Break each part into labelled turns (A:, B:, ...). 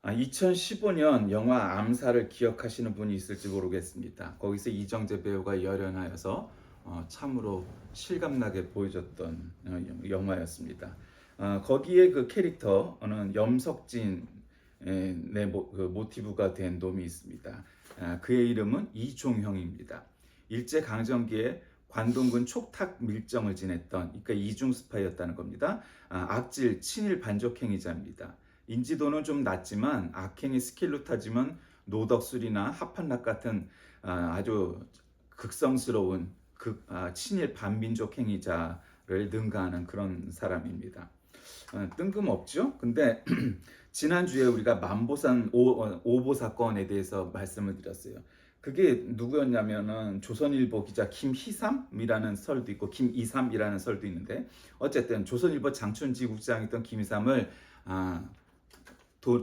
A: 2015년 영화 암살을 기억하시는 분이 있을지 모르겠습니다. 거기서 이정재 배우가 열연하여서 참으로 실감나게 보여줬던 영화였습니다. 거기에 그 캐릭터는 염석진의 그 모티브가 된 놈이 있습니다. 그의 이름은 이종형입니다. 일제강점기에 관동군 촉탁 밀정을 지냈던, 그러니까 이중 스파이였다는 겁니다. 악질 친일 반적 행위자입니다. 인지도는 좀 낮지만 악행의 스킬로 타지면 노덕술이나 합판락 같은 아주 극성스러운 친일 반민족 행위자를 능가하는 그런 사람입니다. 뜬금없죠? 근데 지난주에 우리가 만보산 오보 사건에 대해서 말씀을 드렸어요. 그게 누구였냐면은 조선일보 기자 김희삼이라는 설도 있고 김이삼이라는 설도 있는데, 어쨌든 조선일보 장춘지국장이었던 김이삼을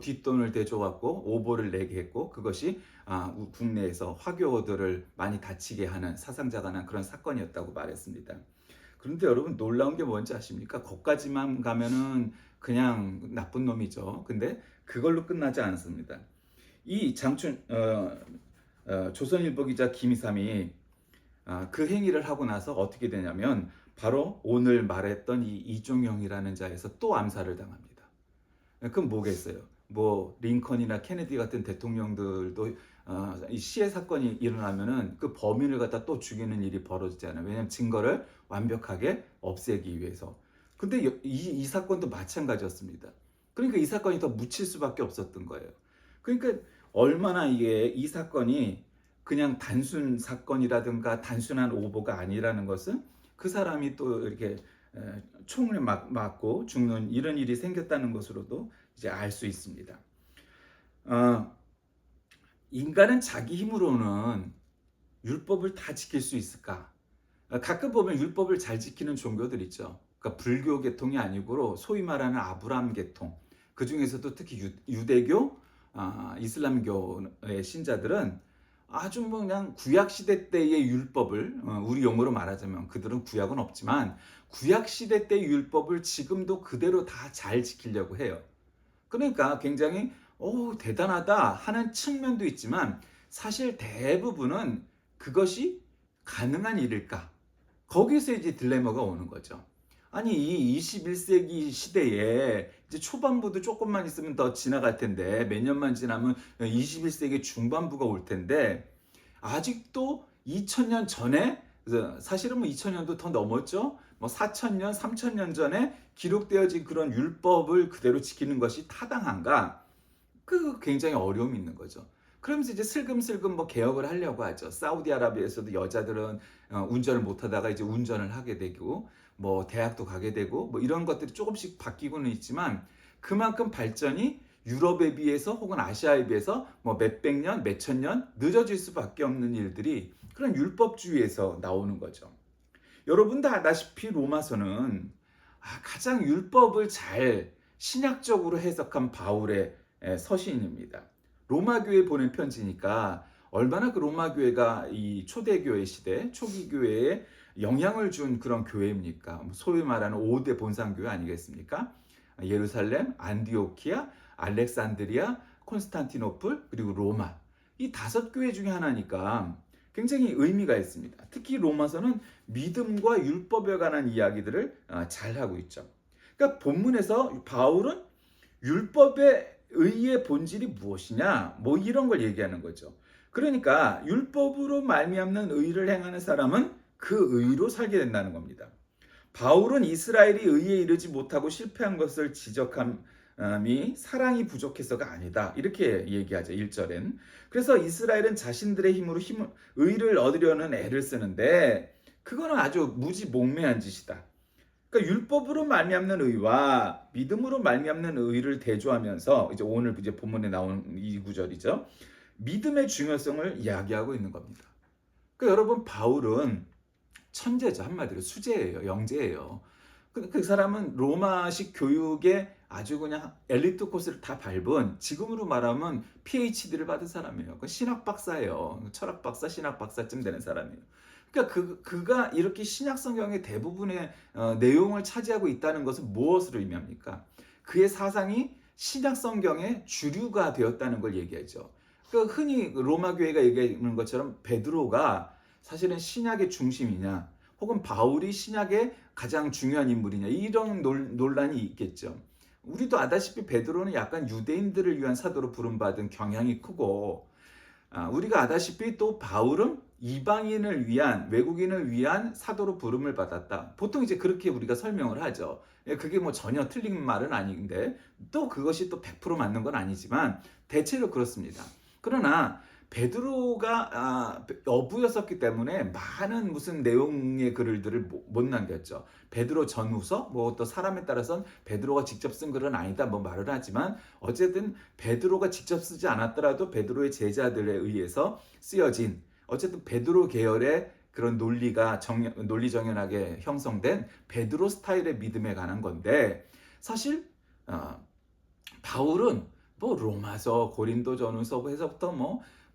A: 뒷돈을 대줘갖고 오보를 내게 했고, 그것이 국내에서 화교들을 많이 다치게 하는 사상자가 난 그런 사건이었다고 말했습니다. 그런데 여러분, 놀라운 게 뭔지 아십니까? 거기까지만 가면은 그냥 나쁜 놈이죠. 근데 그걸로 끝나지 않습니다. 이 조선일보 기자 김이삼이 그 행위를 하고 나서 어떻게 되냐면, 바로 오늘 말했던 이 이종영이라는 자에서 또 암살을 당합니다. 그럼 뭐겠어요? 뭐 링컨이나 케네디 같은 대통령들도 이 시해 사건이 일어나면은 그 범인을 갖다 또 죽이는 일이 벌어지잖아요. 왜냐하면 증거를 완벽하게 없애기 위해서. 근데 이 사건도 마찬가지였습니다. 그러니까 이 사건이 더 묻힐 수밖에 없었던 거예요. 그러니까 얼마나 이 사건이 그냥 단순 사건이라든가 단순한 오보가 아니라는 것은, 그 사람이 또 이렇게 총을 맞고 죽는 이런 일이 생겼다는 것으로도 이제 알 수 있습니다. 인간은 자기 힘으로는 율법을 다 지킬 수 있을까? 가끔 보면 율법을 잘 지키는 종교들 있죠. 그러니까 불교 계통이 아니고 소위 말하는 아브라함 계통. 그 중에서도 특히 유대교, 이슬람교의 신자들은 아주 뭐 그냥 구약 시대 때의 율법을, 우리 용어로 말하자면 그들은 구약은 없지만 구약 시대 때의 율법을 지금도 그대로 다 잘 지키려고 해요. 그러니까 굉장히 대단하다 하는 측면도 있지만, 사실 대부분은 그것이 가능한 일일까? 거기서 이제 딜레마가 오는 거죠. 아니, 이 21세기 시대에 이제 초반부도 조금만 있으면 더 지나갈 텐데, 몇 년만 지나면 21세기 중반부가 올 텐데, 아직도 2000년 전에, 사실은 뭐 2000년도 더 넘었죠. 뭐 4000년, 3000년 전에 기록되어진 그런 율법을 그대로 지키는 것이 타당한가? 그 굉장히 어려움이 있는 거죠. 그러면서 이제 슬금슬금 뭐 개혁을 하려고 하죠. 사우디아라비아에서도 여자들은 운전을 못하다가 이제 운전을 하게 되고, 뭐 대학도 가게 되고, 뭐 이런 것들이 조금씩 바뀌고는 있지만, 그만큼 발전이 유럽에 비해서 혹은 아시아에 비해서 뭐 몇백 년, 몇천 년 늦어질 수밖에 없는 일들이 그런 율법주의에서 나오는 거죠. 여러분 다 아다시피 로마서는 가장 율법을 잘 신학적으로 해석한 바울의 서신입니다. 로마 교회 보낸 편지니까 얼마나 그 로마 교회가 이 초대교회 시대, 초기 교회에 영향을 준 그런 교회입니까? 소위 말하는 5대 본산교회 아니겠습니까? 예루살렘, 안디오키아, 알렉산드리아, 콘스탄티노플, 그리고 로마. 이 5교회 중에 하나니까 굉장히 의미가 있습니다. 특히 로마서는 믿음과 율법에 관한 이야기들을 잘 하고 있죠. 그러니까 본문에서 바울은 율법의 의의 본질이 무엇이냐, 뭐 이런 걸 얘기하는 거죠. 그러니까 율법으로 말미암는 의를 행하는 사람은 그 의로 살게 된다는 겁니다. 바울은 이스라엘이 의에 이르지 못하고 실패한 것을 지적함이 사랑이 부족해서가 아니다, 이렇게 얘기하죠. 1절엔. 그래서 이스라엘은 자신들의 힘으로 의를 얻으려는 애를 쓰는데, 그거는 아주 무지몽매한 짓이다. 그러니까 율법으로 말미암는 의와 믿음으로 말미암는 의를 대조하면서, 이제 오늘 이제 본문에 나온 이 구절이죠. 믿음의 중요성을 이야기하고 있는 겁니다. 그러니까 여러분, 바울은 천재죠. 한마디로 수재예요. 영재예요. 그 사람은 로마식 교육에 아주 그냥 엘리트 코스를 다 밟은, 지금으로 말하면 PhD를 받은 사람이에요. 신학 박사예요. 철학 박사, 신학 박사쯤 되는 사람이에요. 그러니까 그가 이렇게 신약 성경의 대부분의 내용을 차지하고 있다는 것은 무엇으로 의미합니까? 그의 사상이 신약 성경의 주류가 되었다는 걸 얘기하죠. 그 흔히 로마 교회가 얘기하는 것처럼 베드로가 사실은 신약의 중심이냐, 혹은 바울이 신약의 가장 중요한 인물이냐, 이런 논란이 있겠죠. 우리도 아다시피 베드로는 약간 유대인들을 위한 사도로 부름받은 경향이 크고, 우리가 아다시피 또 바울은 이방인을 위한, 외국인을 위한 사도로 부름을 받았다. 보통 이제 그렇게 우리가 설명을 하죠. 그게 뭐 전혀 틀린 말은 아닌데, 또 그것이 또 100% 맞는 건 아니지만 대체로 그렇습니다. 그러나 베드로가 어부였었기 때문에 많은 무슨 내용의 글들을 못 남겼죠. 베드로 전후서, 뭐 또 사람에 따라서는 베드로가 직접 쓴 글은 아니다 뭐 말을 하지만, 어쨌든 베드로가 직접 쓰지 않았더라도 베드로의 제자들에 의해서 쓰여진, 어쨌든 베드로 계열의 그런 논리 정연하게 형성된 베드로 스타일의 믿음에 관한 건데, 사실 바울은 뭐 로마서, 고린도전후서 해서부터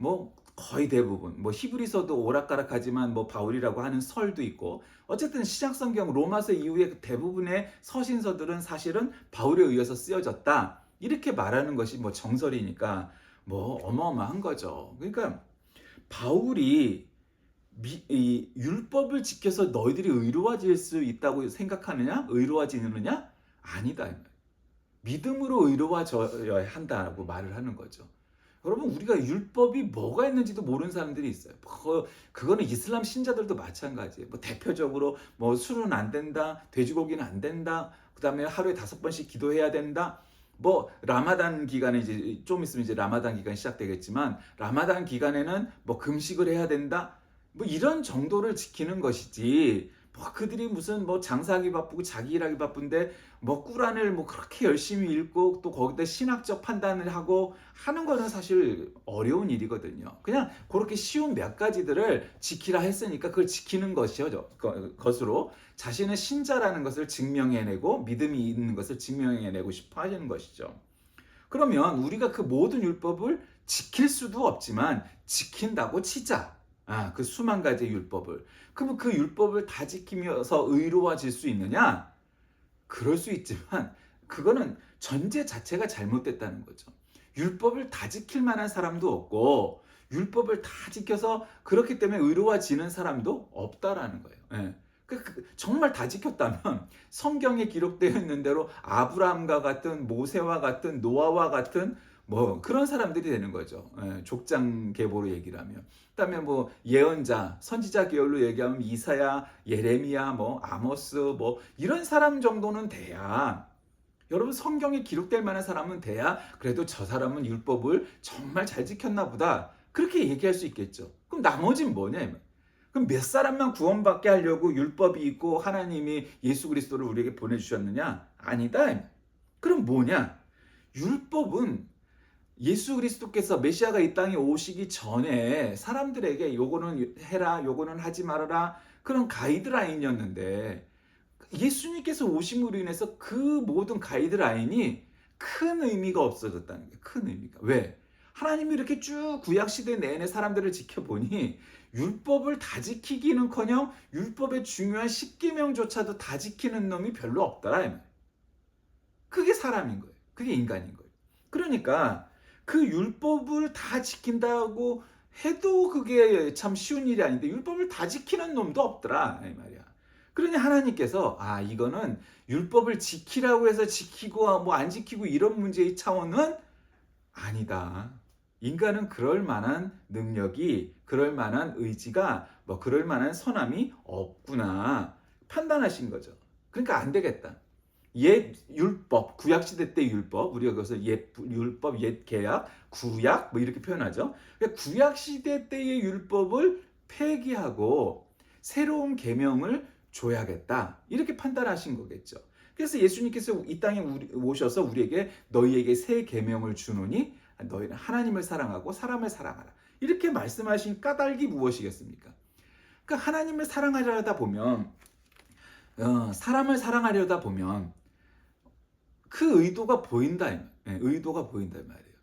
A: 뭐 거의 대부분, 뭐 히브리서도 오락가락하지만 뭐 바울이라고 하는 설도 있고, 어쨌든 신약성경 로마서 이후에 대부분의 서신서들은 사실은 바울에 의해서 쓰여졌다, 이렇게 말하는 것이 뭐 정설이니까 뭐 어마어마한 거죠. 그러니까 바울이 이 율법을 지켜서 너희들이 의로워질 수 있다고 생각하느냐, 의로워지느냐? 아니다. 믿음으로 의로워져야 한다고 말을 하는 거죠. 여러분, 우리가 율법이 뭐가 있는지도 모르는 사람들이 있어요. 그거는 이슬람 신자들도 마찬가지예요. 뭐 대표적으로 뭐 술은 안 된다, 돼지고기는 안 된다, 그 다음에 하루에 5번씩 기도해야 된다. 뭐 라마단 기간에 이제 좀 있으면 이제 라마단 기간이 시작되겠지만, 라마단 기간에는 뭐 금식을 해야 된다. 뭐 이런 정도를 지키는 것이지, 뭐 그들이 무슨 뭐 장사하기 바쁘고 자기 일하기 바쁜데 뭐 꾸란을 뭐 그렇게 열심히 읽고 또 거기다 신학적 판단을 하고 하는 거는 사실 어려운 일이거든요. 그냥 그렇게 쉬운 몇 가지들을 지키라 했으니까 그걸 지키는 것으로 자신의 신자라는 것을 증명해내고, 믿음이 있는 것을 증명해내고 싶어 하는 것이죠. 그러면 우리가 그 모든 율법을 지킬 수도 없지만 지킨다고 치자. 그 수만 가지 율법을. 그러면 그 율법을 다 지키면서 의로워질 수 있느냐? 그럴 수 있지만 그거는 전제 자체가 잘못됐다는 거죠. 율법을 다 지킬 만한 사람도 없고, 율법을 다 지켜서 그렇기 때문에 의로워지는 사람도 없다라는 거예요. 예. 정말 다 지켰다면 성경에 기록되어 있는 대로 아브라함과 같은, 모세와 같은, 노아와 같은 뭐 그런 사람들이 되는 거죠. 예, 족장 계보로 얘기를 하면. 그다음에 뭐 예언자, 선지자 계열로 얘기하면 이사야, 예레미야, 뭐 아모스, 뭐 이런 사람 정도는 돼야, 여러분 성경에 기록될 만한 사람은 돼야 그래도 저 사람은 율법을 정말 잘 지켰나 보다, 그렇게 얘기할 수 있겠죠. 그럼 나머지는 뭐냐? 그럼 몇 사람만 구원받게 하려고 율법이 있고 하나님이 예수 그리스도를 우리에게 보내주셨느냐? 아니다. 그럼 뭐냐? 율법은 예수 그리스도께서, 메시아가 이 땅에 오시기 전에 사람들에게 요거는 해라, 요거는 하지 말아라, 그런 가이드라인이었는데, 예수님께서 오심으로 인해서 그 모든 가이드라인이 큰 의미가 없어졌다는 거예요. 큰 의미가. 왜? 하나님이 이렇게 쭉 구약시대 내내 사람들을 지켜보니 율법을 다 지키기는커녕 율법의 중요한 10계명조차도 다 지키는 놈이 별로 없더라. 그게 사람인 거예요. 그게 인간인 거예요. 그러니까 그 율법을 다 지킨다고 해도 그게 참 쉬운 일이 아닌데, 율법을 다 지키는 놈도 없더라 이 말이야. 그러니 하나님께서 이거는 율법을 지키라고 해서 지키고 뭐 안 지키고 이런 문제의 차원은 아니다. 인간은 그럴 만한 능력이, 그럴 만한 의지가, 뭐 그럴 만한 선함이 없구나 판단하신 거죠. 그러니까 안 되겠다. 옛 율법, 구약시대 때 율법, 우리가 그것을 옛 율법, 옛 계약, 구약 뭐 이렇게 표현하죠. 그러니까 구약시대 때의 율법을 폐기하고 새로운 계명을 줘야겠다, 이렇게 판단하신 거겠죠. 그래서 예수님께서 이 땅에 오셔서 우리에게 너희에게 새 계명을 주노니 너희는 하나님을 사랑하고 사람을 사랑하라, 이렇게 말씀하신 까닭이 무엇이겠습니까? 그러니까 하나님을 사랑하려다 보면, 사람을 사랑하려다 보면 그 의도가 보인다. 의도가 보인다 말이에요.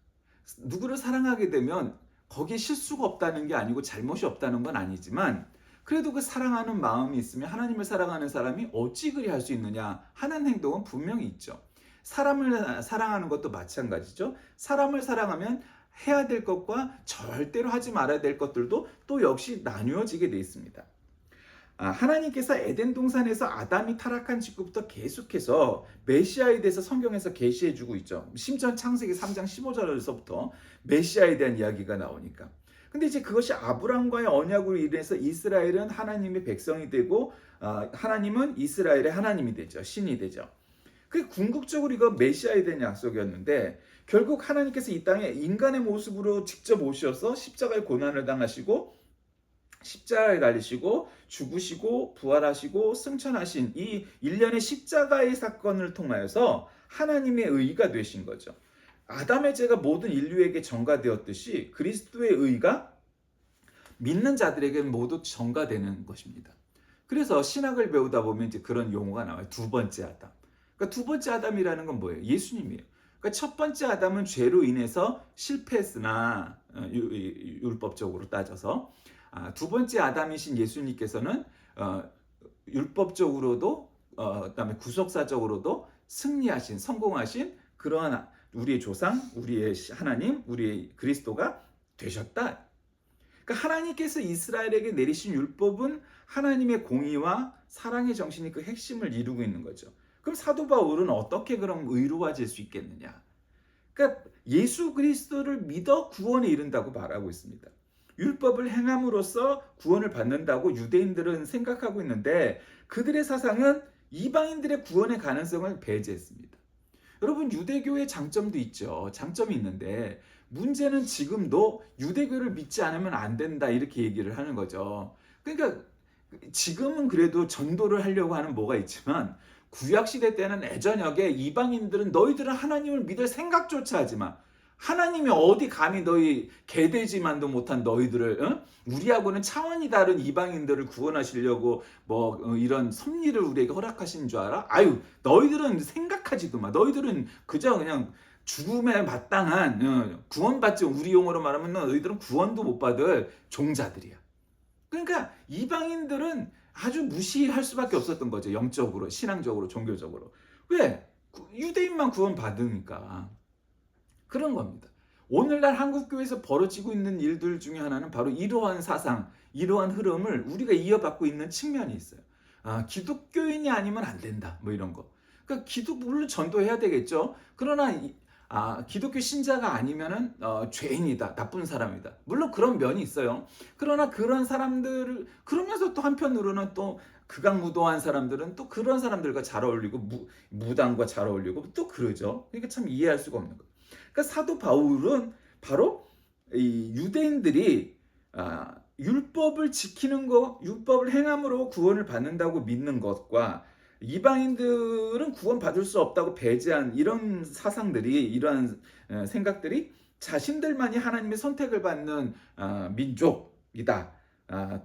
A: 누구를 사랑하게 되면 거기에 실수가 없다는 게 아니고 잘못이 없다는 건 아니지만, 그래도 그 사랑하는 마음이 있으면 하나님을 사랑하는 사람이 어찌 그리 할 수 있느냐 하는 행동은 분명히 있죠. 사람을 사랑하는 것도 마찬가지죠. 사람을 사랑하면 해야 될 것과 절대로 하지 말아야 될 것들도 또 역시 나뉘어지게 돼 있습니다. 하나님께서 에덴 동산에서 아담이 타락한 직후부터 계속해서 메시아에 대해서 성경에서 계시해 주고 있죠. 심지어 창세기 3장 15절에서부터 메시아에 대한 이야기가 나오니까. 근데 이제 그것이 아브람과의 언약으로 인해서 이스라엘은 하나님의 백성이 되고 하나님은 이스라엘의 하나님이 되죠. 신이 되죠. 그 궁극적으로 이거 메시아에 대한 약속이었는데 결국 하나님께서 이 땅에 인간의 모습으로 직접 오셔서 십자가의 고난을 당하시고 십자가에 달리시고 죽으시고 부활하시고 승천하신 이 일련의 십자가의 사건을 통하여서 하나님의 의가 되신 거죠. 아담의 죄가 모든 인류에게 전가되었듯이 그리스도의 의가 믿는 자들에게 모두 전가되는 것입니다. 그래서 신학을 배우다 보면 이제 그런 용어가 나와요. 두 번째 아담. 그러니까 두 번째 아담이라는 건 뭐예요? 예수님이에요. 그러니까 첫 번째 아담은 죄로 인해서 실패했으나 율법적으로 따져서 두 번째 아담이신 예수님께서는 율법적으로도 그다음에 구속사적으로도 승리하신 성공하신 그러한 우리의 조상, 우리의 하나님, 우리의 그리스도가 되셨다. 그러니까 하나님께서 이스라엘에게 내리신 율법은 하나님의 공의와 사랑의 정신이 그 핵심을 이루고 있는 거죠. 그럼 사도 바울은 어떻게 그럼 의로워질 수 있겠느냐? 그러니까 예수 그리스도를 믿어 구원에 이른다고 말하고 있습니다. 율법을 행함으로써 구원을 받는다고 유대인들은 생각하고 있는데 그들의 사상은 이방인들의 구원의 가능성을 배제했습니다. 여러분 유대교의 장점도 있죠. 장점이 있는데 문제는 지금도 유대교를 믿지 않으면 안 된다 이렇게 얘기를 하는 거죠. 그러니까 지금은 그래도 전도를 하려고 하는 뭐가 있지만 구약시대 때는 애저녁에 이방인들은 너희들은 하나님을 믿을 생각조차 하지 마. 하나님이 어디 감히 너희 개되지만도 못한 너희들을 우리하고는 차원이 다른 이방인들을 구원하시려고 이런 섭리를 우리에게 허락하신 줄 알아? 아유 너희들은 생각하지도 마. 너희들은 그저 그냥 죽음에 마땅한 구원받지 우리 용어로 말하면 너희들은 구원도 못 받을 종자들이야. 그러니까 이방인들은 아주 무시할 수밖에 없었던 거죠. 영적으로, 신앙적으로, 종교적으로. 왜? 유대인만 구원받으니까. 그런 겁니다. 오늘날 한국교회에서 벌어지고 있는 일들 중에 하나는 바로 이러한 사상, 이러한 흐름을 우리가 이어받고 있는 측면이 있어요. 기독교인이 아니면 안 된다. 뭐 이런 거. 그러니까 물론 전도해야 되겠죠. 그러나 기독교 신자가 아니면은 죄인이다, 나쁜 사람이다. 물론 그런 면이 있어요. 그러나 그런 사람들을 그러면서 또 한편으로는 또 극악무도한 사람들은 또 그런 사람들과 잘 어울리고 무당과 잘 어울리고 또 그러죠. 그러니까 참 이해할 수가 없는 거예요. 그러니까 사도 바울은 바로 이 유대인들이 율법을 지키는 것, 율법을 행함으로 구원을 받는다고 믿는 것과 이방인들은 구원받을 수 없다고 배제한 이런 사상들이 이러한 생각들이 자신들만이 하나님의 선택을 받는 민족이다.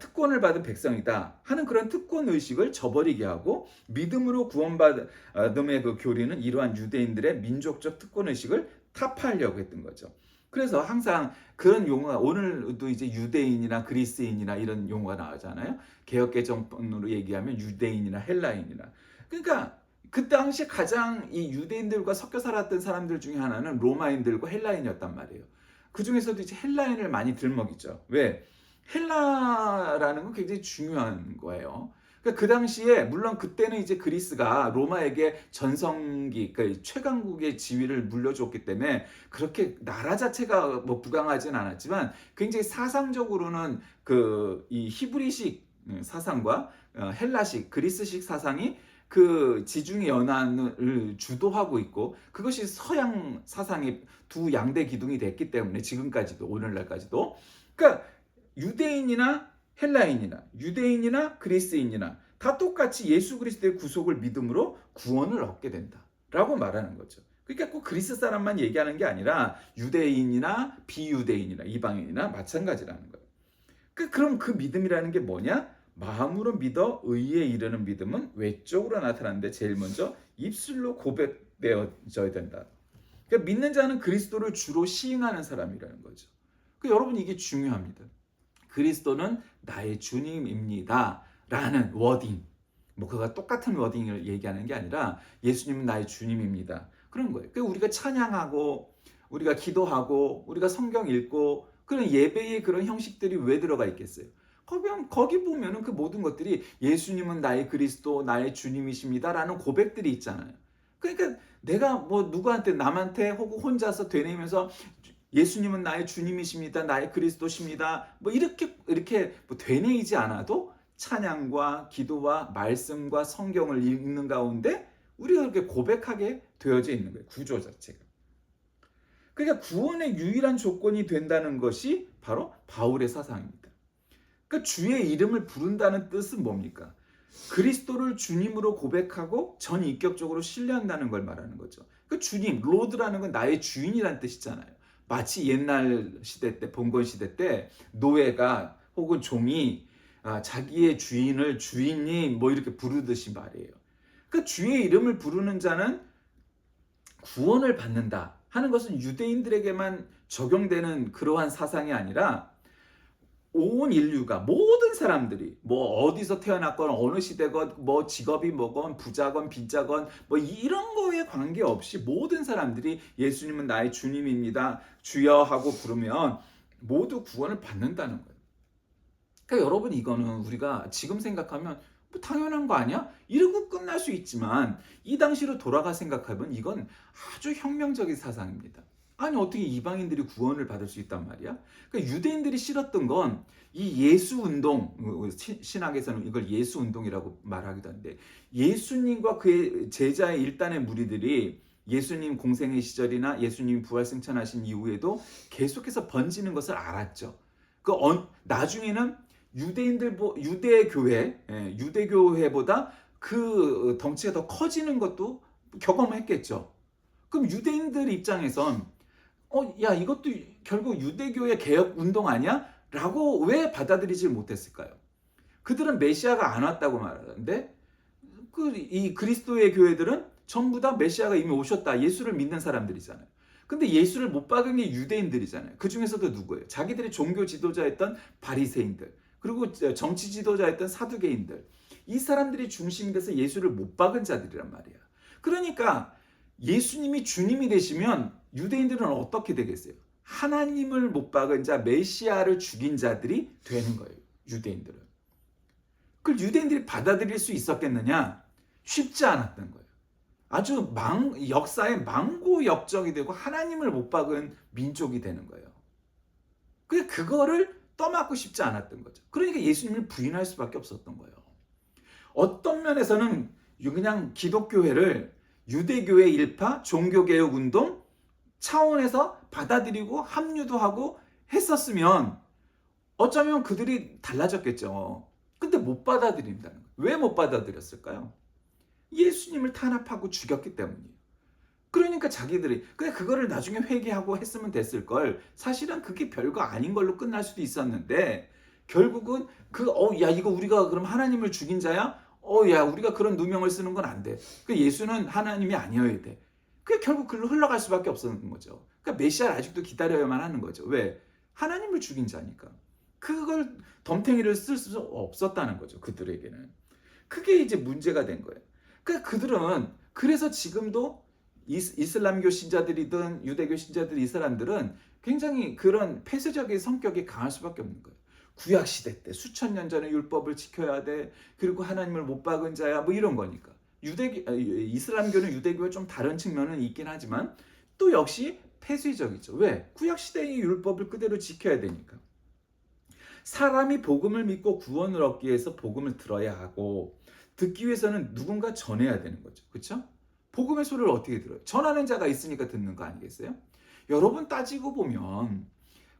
A: 특권을 받은 백성이다 하는 그런 특권 의식을 저버리게 하고 믿음으로 구원받음의 그 교리는 이러한 유대인들의 민족적 특권 의식을 타파하려고 했던 거죠. 그래서 항상 그런 용어가 오늘도 이제 유대인이나 그리스인이나 이런 용어가 나오잖아요. 개역개정으로 얘기하면 유대인이나 헬라인이나. 그러니까 그 당시 가장 이 유대인들과 섞여 살았던 사람들 중에 하나는 로마인들과 헬라인이었단 말이에요. 그 중에서도 이제 헬라인을 많이 들먹이죠. 왜? 헬라라는 건 굉장히 중요한 거예요. 그러니까 그 당시에 물론 그때는 이제 그리스가 로마에게 전성기, 그러니까 최강국의 지위를 물려줬기 때문에 그렇게 나라 자체가 부강하진 않았지만 굉장히 사상적으로는 이 히브리식 사상과 헬라식, 그리스식 사상이 그 지중해 연안을 주도하고 있고 그것이 서양 사상의 두 양대 기둥이 됐기 때문에 지금까지도 오늘날까지도 그러니까 유대인이나 헬라인이나 유대인이나 그리스인이나 다 똑같이 예수 그리스도의 구속을 믿음으로 구원을 얻게 된다라고 말하는 거죠. 그러니까 꼭 그리스 사람만 얘기하는 게 아니라 유대인이나 비유대인이나 이방인이나 마찬가지라는 거예요. 그럼 그 믿음이라는 게 뭐냐? 마음으로 믿어 의에 이르는 믿음은 외적으로 나타나는데 제일 먼저 입술로 고백되어져야 된다. 그러니까 믿는 자는 그리스도를 주로 시인하는 사람이라는 거죠. 여러분 이게 중요합니다. 그리스도는 나의 주님입니다 라는 워딩, 그가 똑같은 워딩을 얘기하는 게 아니라 예수님은 나의 주님입니다. 그런 거예요. 그러니까 우리가 찬양하고 우리가 기도하고 우리가 성경 읽고 그런 예배의 그런 형식들이 왜 들어가 있겠어요? 거기 보면은 그 모든 것들이 예수님은 나의 그리스도, 나의 주님이십니다라는 고백들이 있잖아요. 그러니까 내가 뭐 누구한테 남한테 혹은 혼자서 되뇌면서 예수님은 나의 주님이십니다, 나의 그리스도십니다, 뭐 이렇게 뭐 되뇌이지 않아도 찬양과 기도와 말씀과 성경을 읽는 가운데 우리가 그렇게 고백하게 되어져 있는 거예요. 구조 자체가. 그러니까 구원의 유일한 조건이 된다는 것이 바로 바울의 사상입니다. 그러니까 주의 이름을 부른다는 뜻은 뭡니까? 그리스도를 주님으로 고백하고 전인격적으로 신뢰한다는 걸 말하는 거죠. 그 주님, 로드라는 건 나의 주인이란 뜻이잖아요. 마치 옛날 시대 때, 봉건 시대 때 노예가 혹은 종이 자기의 주인을 주인님 뭐 이렇게 부르듯이 말이에요. 그 주의 이름을 부르는 자는 구원을 받는다 하는 것은 유대인들에게만 적용되는 그러한 사상이 아니라 온 인류가 모든 사람들이 뭐 어디서 태어났건 어느 시대건 뭐 직업이 뭐건 부자건 빈자건 뭐 이런 거에 관계없이 모든 사람들이 예수님은 나의 주님입니다 주여 하고 부르면 모두 구원을 받는다는 거예요. 그러니까 여러분 이거는 우리가 지금 생각하면 뭐 당연한 거 아니야? 이러고 끝날 수 있지만 이 당시로 돌아가 생각하면 이건 아주 혁명적인 사상입니다. 아니 어떻게 이방인들이 구원을 받을 수 있단 말이야? 그러니까 유대인들이 싫었던 건 이 예수 운동, 신학에서는 이걸 예수 운동이라고 말하기도 하는데 예수님과 그의 제자의 일단의 무리들이 예수님 공생의 시절이나 예수님 부활승천하신 이후에도 계속해서 번지는 것을 알았죠. 나중에는 유대교회보다 그 덩치가 더 커지는 것도 경험했겠죠. 그럼 유대인들 입장에선 야 이것도 결국 유대교의 개혁 운동 아니야? 라고 왜 받아들이지 못했을까요? 그들은 메시아가 안 왔다고 말하는데 이 그리스도의 교회들은 전부 다 메시아가 이미 오셨다. 예수를 믿는 사람들이잖아요. 근데 예수를 못 박은 게 유대인들이잖아요. 그 중에서도 누구예요? 자기들이 종교 지도자였던 바리새인들, 그리고 정치 지도자였던 사두개인들. 이 사람들이 중심이 돼서 예수를 못 박은 자들이란 말이야. 그러니까 예수님이 주님이 되시면 유대인들은 어떻게 되겠어요? 하나님을 못 박은 자, 메시아를 죽인 자들이 되는 거예요. 유대인들은. 그걸 유대인들이 받아들일 수 있었겠느냐? 쉽지 않았던 거예요. 아주 역사의 망고 역적이 되고 하나님을 못 박은 민족이 되는 거예요. 그거를 떠맡고 싶지 않았던 거죠. 그러니까 예수님을 부인할 수밖에 없었던 거예요. 어떤 면에서는 그냥 기독교회를 유대교의 일파, 종교개혁운동 차원에서 받아들이고 합류도 하고 했었으면 어쩌면 그들이 달라졌겠죠. 근데 못 받아들인다는 거예요. 왜 못 받아들였을까요? 예수님을 탄압하고 죽였기 때문이에요. 그러니까 자기들이 그거를 나중에 회개하고 했으면 됐을 걸 사실은 그게 별거 아닌 걸로 끝날 수도 있었는데 결국은 야 이거 우리가 그럼 하나님을 죽인 자야? 야 우리가 그런 누명을 쓰는 건 안 돼. 예수는 하나님이 아니어야 돼. 결국 글로 흘러갈 수밖에 없었던 거죠. 그러니까 메시아를 아직도 기다려야만 하는 거죠. 왜? 하나님을 죽인 자니까. 그걸 덤탱이를 쓸 수 없었다는 거죠. 그들에게는. 그게 이제 문제가 된 거예요. 그들은 그래서 지금도 이슬람교 신자들이든 유대교 신자들 이 사람들은 굉장히 그런 폐쇄적인 성격이 강할 수밖에 없는 거예요. 구약 시대 때 수천 년 전에 율법을 지켜야 돼. 그리고 하나님을 못 박은 자야. 뭐 이런 거니까. 이슬람교는 유대교와 좀 다른 측면은 있긴 하지만 또 역시 폐쇄적이죠. 왜? 구약 시대의 율법을 그대로 지켜야 되니까. 사람이 복음을 믿고 구원을 얻기 위해서 복음을 들어야 하고 듣기 위해서는 누군가 전해야 되는 거죠. 그렇죠? 복음의 소리를 어떻게 들어요? 전하는 자가 있으니까 듣는 거 아니겠어요? 여러분 따지고 보면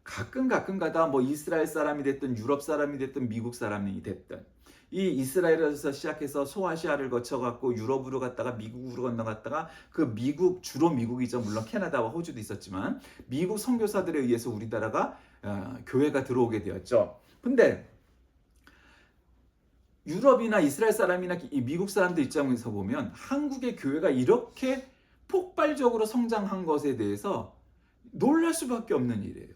A: 가끔 가다 뭐 이스라엘 사람이 됐든 유럽 사람이 됐든 미국 사람이 됐든 이 이스라엘에서 시작해서 소아시아를 거쳐갖고 유럽으로 갔다가 미국으로 건너갔다가 그 미국 주로 미국이죠. 물론 캐나다와 호주도 있었지만 미국 선교사들에 의해서 우리나라가 교회가 들어오게 되었죠. 근데 유럽이나 이스라엘 사람이나 미국 사람들 입장에서 보면 한국의 교회가 이렇게 폭발적으로 성장한 것에 대해서 놀랄 수밖에 없는 일이에요.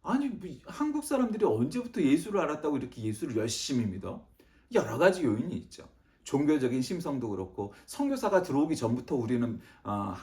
A: 아니 한국 사람들이 언제부터 예수를 알았다고 이렇게 예수를 열심히 믿어? 여러 가지 요인이 있죠. 종교적인 심성도 그렇고 선교사가 들어오기 전부터 우리는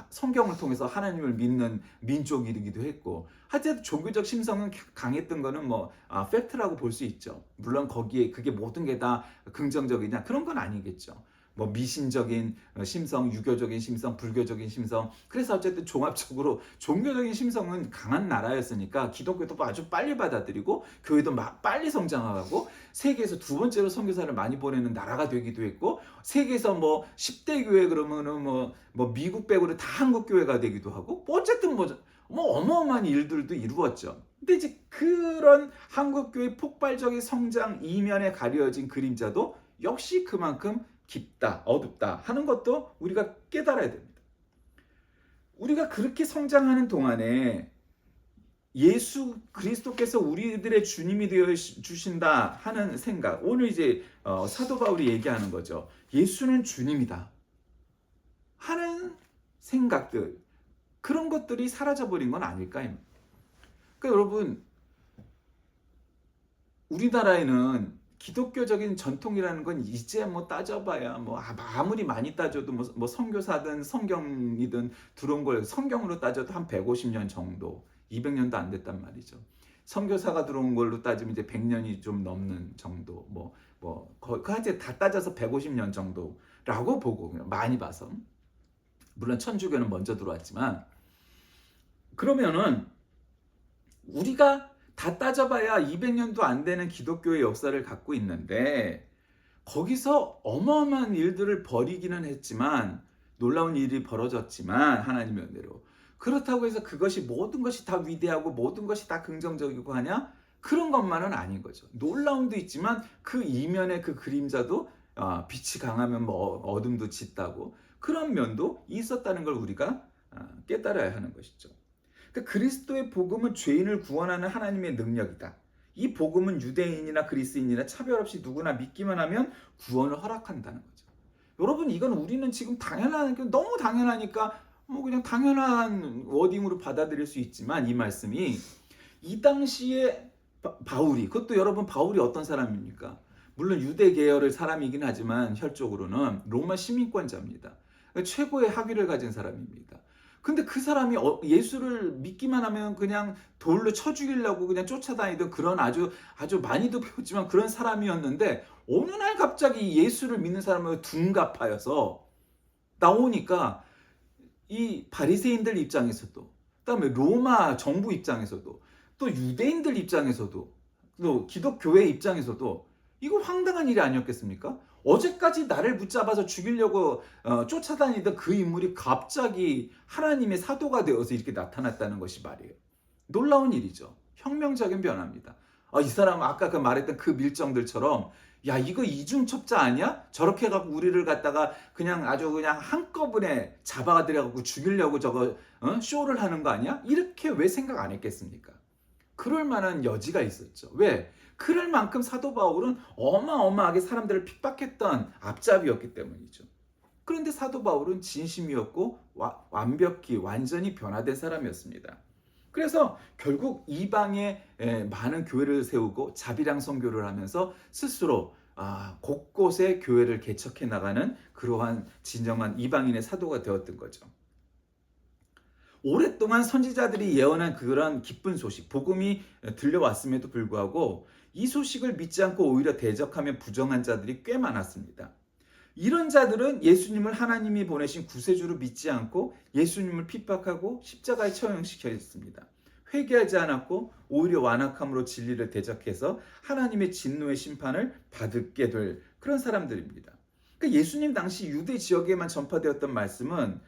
A: 성경을 통해서 하나님을 믿는 민족이기도 했고 하여튼 종교적 심성은 강했던 거는 뭐 팩트라고 볼 수 있죠. 물론 거기에 그게 모든 게 다 긍정적이냐 그런 건 아니겠죠. 뭐 미신적인 심성, 유교적인 심성, 불교적인 심성. 그래서 어쨌든 종합적으로 종교적인 심성은 강한 나라였으니까 기독교도 아주 빨리 받아들이고 교회도 막 빨리 성장하고 세계에서 두 번째로 선교사를 많이 보내는 나라가 되기도 했고 세계에서 뭐 10대 교회 그러면은 뭐 미국 빼고는 다 한국 교회가 되기도 하고 뭐 어쨌든 뭐 어마어마한 일들도 이루었죠. 근데 이제 그런 한국 교회 폭발적인 성장 이면에 가려진 그림자도 역시 그만큼 깊다, 어둡다 하는 것도 우리가 깨달아야 됩니다. 우리가 그렇게 성장하는 동안에 예수 그리스도께서 우리들의 주님이 되어 주신다 하는 생각. 오늘 이제 사도 바울이 얘기하는 거죠. 예수는 주님이다 하는 생각들. 그런 것들이 사라져버린 건 아닐까? 그러니까 여러분, 우리나라에는 기독교적인 전통이라는 건 이제 뭐 따져봐야 뭐 아무리 많이 따져도 뭐 선교사든 성경이든 들어온 걸 성경으로 따져도 한 150년 정도, 200년도 안 됐단 말이죠. 선교사가 들어온 걸로 따지면 이제 100년이 좀 넘는 정도, 그한테 다 따져서 150년 정도라고 보고 많이 봐서. 물론 천주교는 먼저 들어왔지만 그러면은 우리가 다 따져봐야 200년도 안 되는 기독교의 역사를 갖고 있는데 거기서 어마어마한 일들을 벌이기는 했지만 놀라운 일이 벌어졌지만 하나님의 은혜로 그렇다고 해서 그것이 모든 것이 다 위대하고 모든 것이 다 긍정적이고 하냐? 그런 것만은 아닌 거죠. 놀라움도 있지만 그 이면의 그 그림자도 빛이 강하면 뭐 어둠도 짙다고 그런 면도 있었다는 걸 우리가 깨달아야 하는 것이죠. 그러니까 그리스도의 복음은 죄인을 구원하는 하나님의 능력이다. 이 복음은 유대인이나 그리스인이나 차별 없이 누구나 믿기만 하면 구원을 허락한다는 거죠. 여러분 이건 우리는 지금 너무 당연하니까 뭐 그냥 당연한 워딩으로 받아들일 수 있지만 이 말씀이 이 당시에 바울이 그것도 여러분 바울이 어떤 사람입니까? 물론 유대 계열의 사람이긴 하지만 혈족으로는 로마 시민권자입니다. 최고의 학위를 가진 사람입니다. 근데 그 사람이 예수를 믿기만 하면 그냥 돌로 쳐 죽이려고 그냥 쫓아다니던 그런 아주 많이도 배웠지만 그런 사람이었는데 어느 날 갑자기 예수를 믿는 사람을 둔갑하여서 나오니까 이 바리새인들 입장에서도 그다음에 로마 정부 입장에서도 또 유대인들 입장에서도 또 기독교회 입장에서도 이거 황당한 일이 아니었겠습니까? 어제까지 나를 붙잡아서 죽이려고 쫓아다니던 그 인물이 갑자기 하나님의 사도가 되어서 이렇게 나타났다는 것이 말이에요. 놀라운 일이죠. 혁명적인 변화입니다. 이 사람 아까 말했던 그 밀정들처럼 야 이거 이중첩자 아니야? 저렇게 해갖고 우리를 갖다가 그냥 아주 그냥 한꺼번에 잡아들여갖고 죽이려고 저거 쇼를 하는 거 아니야? 이렇게 왜 생각 안 했겠습니까? 그럴 만한 여지가 있었죠. 왜? 그럴 만큼 사도 바울은 어마어마하게 사람들을 핍박했던 앞잡이였기 때문이죠. 그런데 사도 바울은 진심이었고 완벽히 완전히 변화된 사람이었습니다. 그래서 결국 이방에 많은 교회를 세우고 자비랑 선교를 하면서 스스로 곳곳에 교회를 개척해 나가는 그러한 진정한 이방인의 사도가 되었던 거죠. 오랫동안 선지자들이 예언한 그런 기쁜 소식, 복음이 들려왔음에도 불구하고 이 소식을 믿지 않고 오히려 대적하며 부정한 자들이 꽤 많았습니다. 이런 자들은 예수님을 하나님이 보내신 구세주로 믿지 않고 예수님을 핍박하고 십자가에 처형시켰습니다. 회개하지 않았고 오히려 완악함으로 진리를 대적해서 하나님의 진노의 심판을 받게 될 그런 사람들입니다. 그러니까 예수님 당시 유대 지역에만 전파되었던 말씀은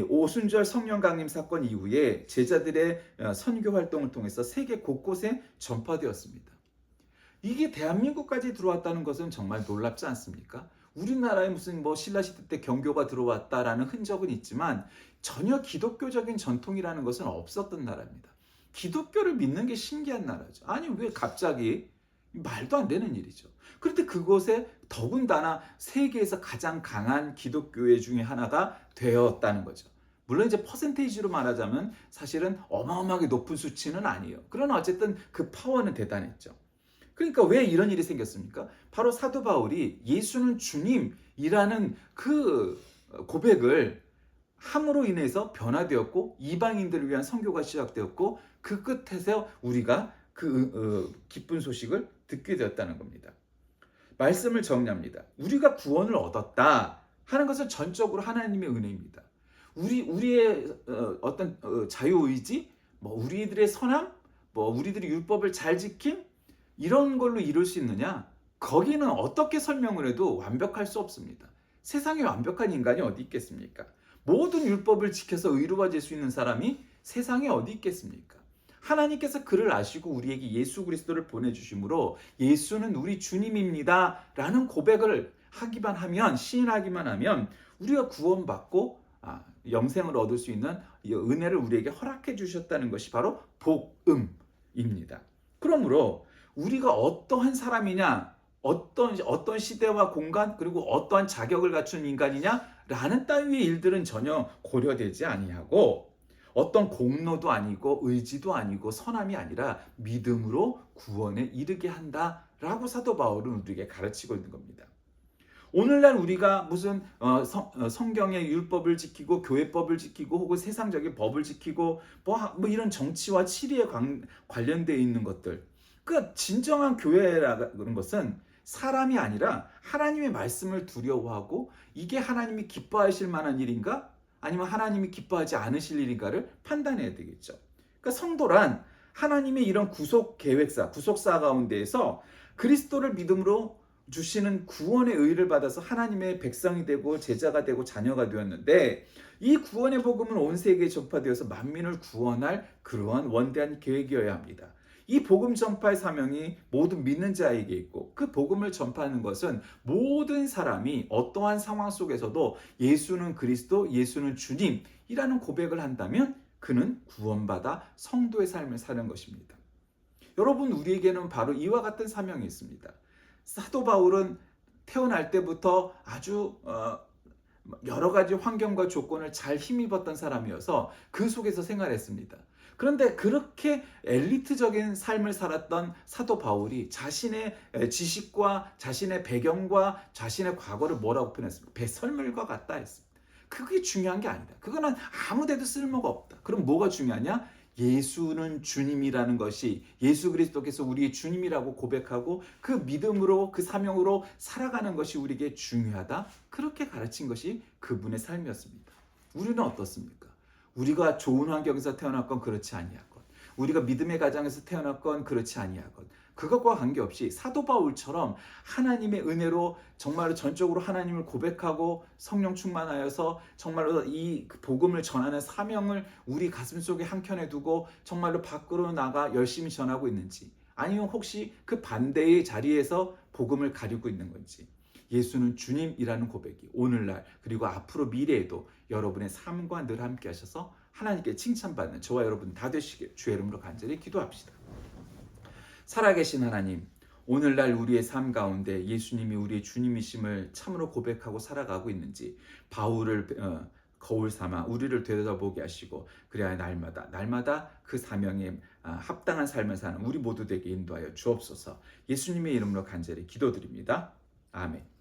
A: 오순절 성령 강림 사건 이후에 제자들의 선교 활동을 통해서 세계 곳곳에 전파되었습니다. 이게 대한민국까지 들어왔다는 것은 정말 놀랍지 않습니까? 우리나라에 무슨 신라시대 때 경교가 들어왔다라는 흔적은 있지만 전혀 기독교적인 전통이라는 것은 없었던 나라입니다. 기독교를 믿는 게 신기한 나라죠. 아니 왜 갑자기 말도 안 되는 일이죠. 그런데 그곳에 더군다나 세계에서 가장 강한 기독교회 중에 하나가 되었다는 거죠. 물론 이제 퍼센테이지로 말하자면 사실은 어마어마하게 높은 수치는 아니에요. 그러나 어쨌든 그 파워는 대단했죠. 그러니까 왜 이런 일이 생겼습니까? 바로 사도 바울이 예수는 주님이라는 그 고백을 함으로 인해서 변화되었고 이방인들을 위한 선교가 시작되었고 그 끝에서 우리가 그 기쁜 소식을 듣게 되었다는 겁니다. 말씀을 정리합니다. 우리가 구원을 얻었다 하는 것은 전적으로 하나님의 은혜입니다. 우리의 어떤 자유의지, 뭐 우리들의 선함, 뭐 우리들이 율법을 잘 지킴 이런 걸로 이룰 수 있느냐? 거기는 어떻게 설명을 해도 완벽할 수 없습니다. 세상에 완벽한 인간이 어디 있겠습니까? 모든 율법을 지켜서 의로워질 수 있는 사람이 세상에 어디 있겠습니까? 하나님께서 그를 아시고 우리에게 예수 그리스도를 보내주심으로 예수는 우리 주님입니다 라는 고백을 하기만 하면, 시인하기만 하면 우리가 구원받고 영생을 얻을 수 있는 은혜를 우리에게 허락해 주셨다는 것이 바로 복음입니다. 그러므로 우리가 어떠한 사람이냐, 어떤 시대와 공간, 그리고 어떠한 자격을 갖춘 인간이냐라는 따위의 일들은 전혀 고려되지 아니하고 어떤 공로도 아니고 의지도 아니고 선함이 아니라 믿음으로 구원에 이르게 한다라고 사도 바울은 우리에게 가르치고 있는 겁니다. 오늘날 우리가 무슨 성경의 율법을 지키고 교회법을 지키고 혹은 세상적인 법을 지키고 뭐 이런 정치와 치리에 관련되어 있는 것들, 그 진정한 교회라는 것은 사람이 아니라 하나님의 말씀을 두려워하고 이게 하나님이 기뻐하실 만한 일인가? 아니면 하나님이 기뻐하지 않으실 일인가를 판단해야 되겠죠. 그러니까 성도란 하나님의 이런 구속 계획사, 구속사 가운데에서 그리스도를 믿음으로 주시는 구원의 의를 받아서 하나님의 백성이 되고 제자가 되고 자녀가 되었는데 이 구원의 복음은 온 세계에 전파되어서 만민을 구원할 그러한 원대한 계획이어야 합니다. 이 복음 전파의 사명이 모든 믿는 자에게 있고 그 복음을 전파하는 것은 모든 사람이 어떠한 상황 속에서도 예수는 그리스도, 예수는 주님이라는 고백을 한다면 그는 구원받아 성도의 삶을 사는 것입니다. 여러분, 우리에게는 바로 이와 같은 사명이 있습니다. 사도 바울은 태어날 때부터 아주 여러 가지 환경과 조건을 잘 힘입었던 사람이어서 그 속에서 생활했습니다. 그런데 그렇게 엘리트적인 삶을 살았던 사도 바울이 자신의 지식과 자신의 배경과 자신의 과거를 뭐라고 표현했습니까? 배설물과 같다 했습니다. 그게 중요한 게 아니다. 그거는 아무 데도 쓸모가 없다. 그럼 뭐가 중요하냐? 예수는 주님이라는 것이, 예수 그리스도께서 우리의 주님이라고 고백하고 그 믿음으로 그 사명으로 살아가는 것이 우리에게 중요하다. 그렇게 가르친 것이 그분의 삶이었습니다. 우리는 어떻습니까? 우리가 좋은 환경에서 태어났건 그렇지 아니하건, 우리가 믿음의 가정에서 태어났건 그렇지 아니하건, 그것과 관계없이 사도 바울처럼 하나님의 은혜로 정말로 전적으로 하나님을 고백하고 성령 충만하여서 정말로 이 복음을 전하는 사명을 우리 가슴 속에 한켠에 두고 정말로 밖으로 나가 열심히 전하고 있는지, 아니면 혹시 그 반대의 자리에서 복음을 가리고 있는 건지, 예수는 주님이라는 고백이 오늘날 그리고 앞으로 미래에도 여러분의 삶과 늘 함께 하셔서 하나님께 칭찬받는 저와 여러분 다 되시길 주의 이름으로 간절히 기도합시다. 살아계신 하나님, 오늘날 우리의 삶 가운데 예수님이 우리의 주님이심을 참으로 고백하고 살아가고 있는지 바울을 거울 삼아 우리를 되돌아보게 하시고 그래야 날마다 그 사명에 합당한 삶을 사는 우리 모두 되게 인도하여 주옵소서. 예수님의 이름으로 간절히 기도드립니다. 아멘.